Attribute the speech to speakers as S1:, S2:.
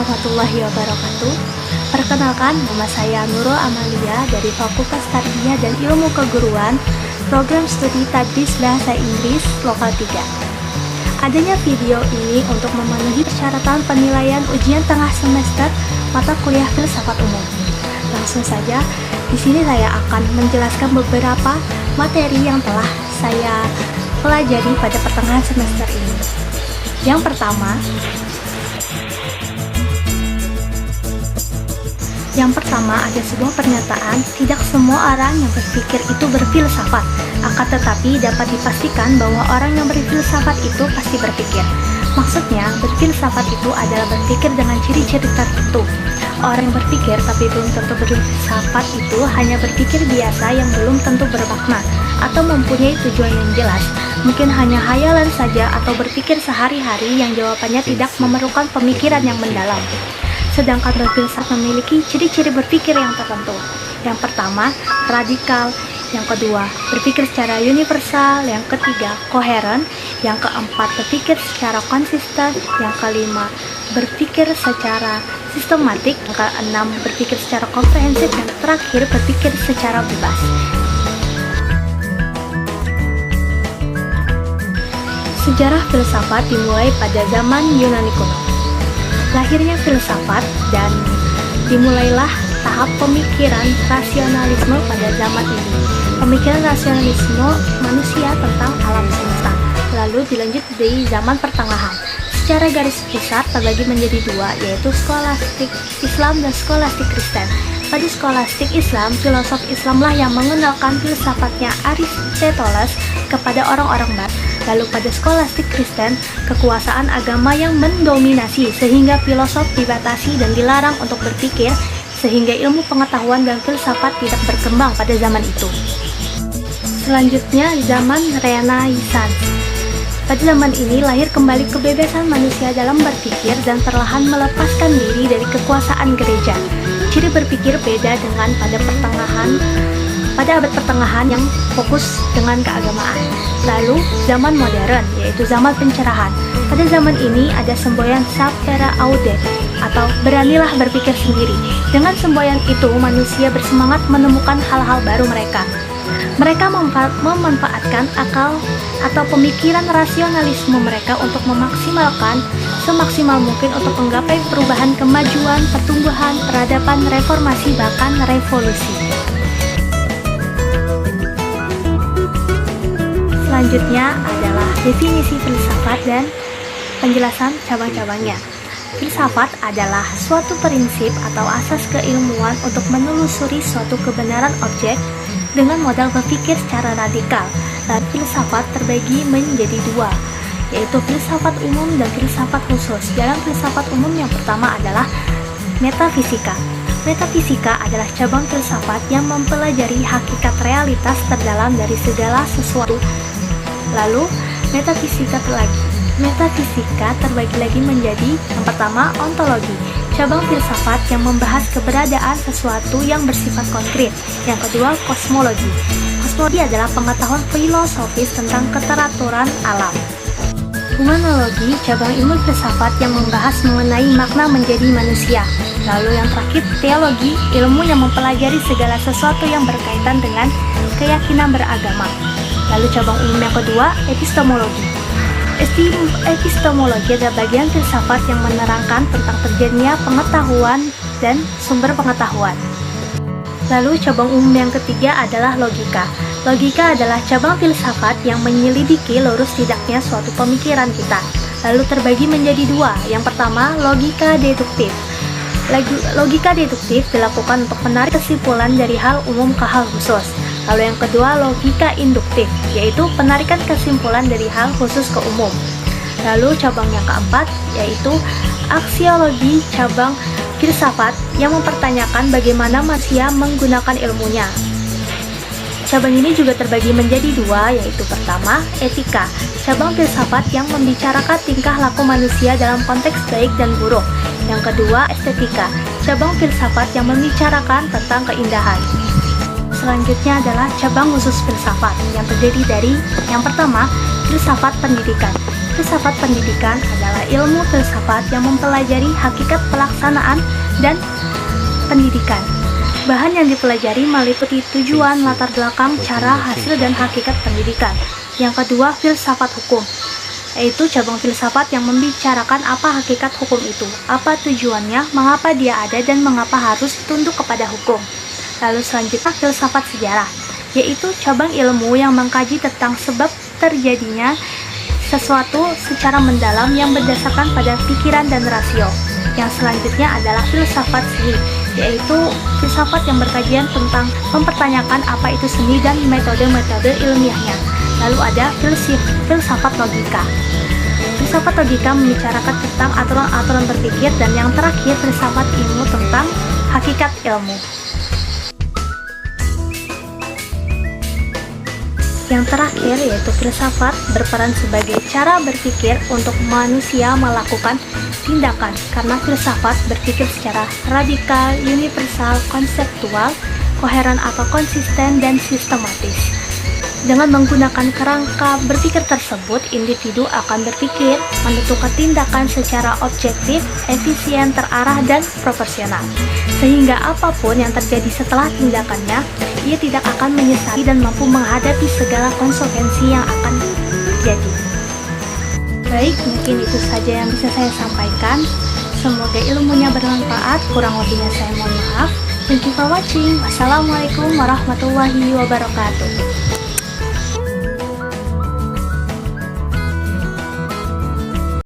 S1: warahmatullahi wabarakatuh. Perkenalkan, nama saya Nurul Amalia dari Fakultas Tarbiyah dan Ilmu Keguruan, Program Studi Tadris Bahasa Inggris Lokal 3. Adanya video ini untuk memenuhi persyaratan penilaian ujian tengah semester mata kuliah filsafat umum. Langsung saja, di sini saya akan menjelaskan beberapa materi yang telah saya pelajari pada pertengahan semester ini. Yang pertama ada sebuah pernyataan, tidak semua orang yang berpikir itu berfilsafat, akan tetapi dapat dipastikan bahwa orang yang berfilsafat itu pasti berpikir. Maksudnya, berfilsafat itu adalah berpikir dengan ciri-ciri tertentu. Orang yang berpikir tapi belum tentu berfilsafat itu hanya berpikir biasa yang belum tentu bermakna atau mempunyai tujuan yang jelas. Mungkin hanya hayalan saja atau berpikir sehari-hari yang jawabannya tidak memerlukan pemikiran yang mendalam. Sedangkan berfilsafat memiliki ciri-ciri berpikir yang tertentu. Yang pertama, radikal. Yang kedua, berpikir secara universal. Yang ketiga, koheren. Yang keempat, berpikir secara konsisten. Yang kelima, berpikir secara sistematik. Yang keenam, berpikir secara komprehensif. Yang terakhir, berpikir secara bebas. Sejarah filsafat dimulai pada zaman Yunani kuno. Lahirnya filsafat dan dimulailah tahap pemikiran rasionalisme pada zaman ini. Pemikiran rasionalisme manusia tentang alam semesta. Lalu dilanjut di zaman pertengahan. Secara garis besar terbagi menjadi dua, yaitu skolastik Islam dan skolastik Kristen. Pada skolastik Islam, filosof Islamlah yang mengenalkan filsafatnya Aristoteles kepada orang-orang Barat. Lalu pada skolastik Kristen, kekuasaan agama yang mendominasi sehingga filosof dibatasi dan dilarang untuk berpikir, sehingga ilmu pengetahuan dan filsafat tidak berkembang pada zaman itu. Selanjutnya, zaman Renaissance. Pada zaman ini lahir kembali kebebasan manusia dalam berpikir dan perlahan melepaskan diri dari kekuasaan gereja. Ciri berpikir beda dengan pada abad pertengahan yang fokus dengan keagamaan. Lalu zaman modern, yaitu zaman pencerahan. Pada zaman ini ada semboyan sapere aude atau beranilah berpikir sendiri. Dengan semboyan itu manusia bersemangat menemukan hal-hal baru mereka. Mereka memanfaatkan akal atau pemikiran rasionalisme mereka untuk memaksimalkan semaksimal mungkin untuk menggapai perubahan, kemajuan, pertumbuhan, peradaban, reformasi, bahkan revolusi. Selanjutnya adalah definisi filsafat dan penjelasan cabang-cabangnya. Filsafat adalah suatu prinsip atau asas keilmuan untuk menelusuri suatu kebenaran objek dengan modal berpikir secara radikal. Dan filsafat terbagi menjadi dua, yaitu filsafat umum dan filsafat khusus. Dalam filsafat umum yang pertama adalah metafisika. Metafisika adalah cabang filsafat yang mempelajari hakikat realitas terdalam dari segala sesuatu. Lalu, metafisika terbagi lagi menjadi yang pertama, ontologi, cabang filsafat yang membahas keberadaan sesuatu yang bersifat konkret. Yang kedua, kosmologi. Kosmologi adalah pengetahuan filosofis tentang keteraturan alam. Humanologi, cabang ilmu filsafat yang membahas mengenai makna menjadi manusia. Lalu yang terakhir, teologi, ilmu yang mempelajari segala sesuatu yang berkaitan dengan keyakinan beragama. Lalu cabang umum yang kedua, epistemologi. Epistemologi adalah bagian filsafat yang menerangkan tentang terjadinya pengetahuan dan sumber pengetahuan. Lalu cabang umum yang ketiga adalah logika. Logika adalah cabang filsafat yang menyelidiki lurus tidaknya suatu pemikiran kita. Lalu terbagi menjadi dua. Yang pertama, logika deduktif. Logika deduktif dilakukan untuk menarik kesimpulan dari hal umum ke hal khusus. Lalu yang kedua, logika induktif, yaitu penarikan kesimpulan dari hal khusus ke umum. Lalu cabang yang keempat, yaitu aksiologi, cabang filsafat yang mempertanyakan bagaimana manusia menggunakan ilmunya. Cabang ini juga terbagi menjadi dua, yaitu pertama, etika, cabang filsafat yang membicarakan tingkah laku manusia dalam konteks baik dan buruk. Yang kedua, estetika, cabang filsafat yang membicarakan tentang keindahan. Selanjutnya adalah cabang khusus filsafat yang terdiri dari yang pertama, filsafat pendidikan. Filsafat pendidikan adalah ilmu filsafat yang mempelajari hakikat pelaksanaan dan pendidikan. Bahan yang dipelajari meliputi tujuan, latar belakang, cara, hasil, dan hakikat pendidikan. Yang kedua, filsafat hukum, yaitu cabang filsafat yang membicarakan apa hakikat hukum itu, apa tujuannya, mengapa dia ada, dan mengapa harus tunduk kepada hukum. Lalu selanjutnya, filsafat sejarah, yaitu cabang ilmu yang mengkaji tentang sebab terjadinya sesuatu secara mendalam yang berdasarkan pada pikiran dan rasio. Yang selanjutnya adalah filsafat seni, yaitu filsafat yang berkajian tentang mempertanyakan apa itu seni dan metode-metode ilmiahnya. Lalu ada filsafat logika. Filsafat logika membicarakan tentang aturan-aturan berpikir, dan yang terakhir filsafat ilmu tentang hakikat ilmu. Yang terakhir yaitu filsafat berperan sebagai cara berpikir untuk manusia melakukan tindakan, karena filsafat berpikir secara radikal, universal, konseptual, koheren atau konsisten, dan sistematis. Dengan menggunakan kerangka berpikir tersebut, individu akan berpikir, menentukan tindakan secara objektif, efisien, terarah, dan proporsional. Sehingga apapun yang terjadi setelah tindakannya, ia tidak akan menyesali dan mampu menghadapi segala konsekuensi yang akan terjadi. Baik, mungkin itu saja yang bisa saya sampaikan. Semoga ilmunya bermanfaat, kurang lebihnya saya mohon maaf. Thank you for watching. Wassalamualaikum warahmatullahi wabarakatuh.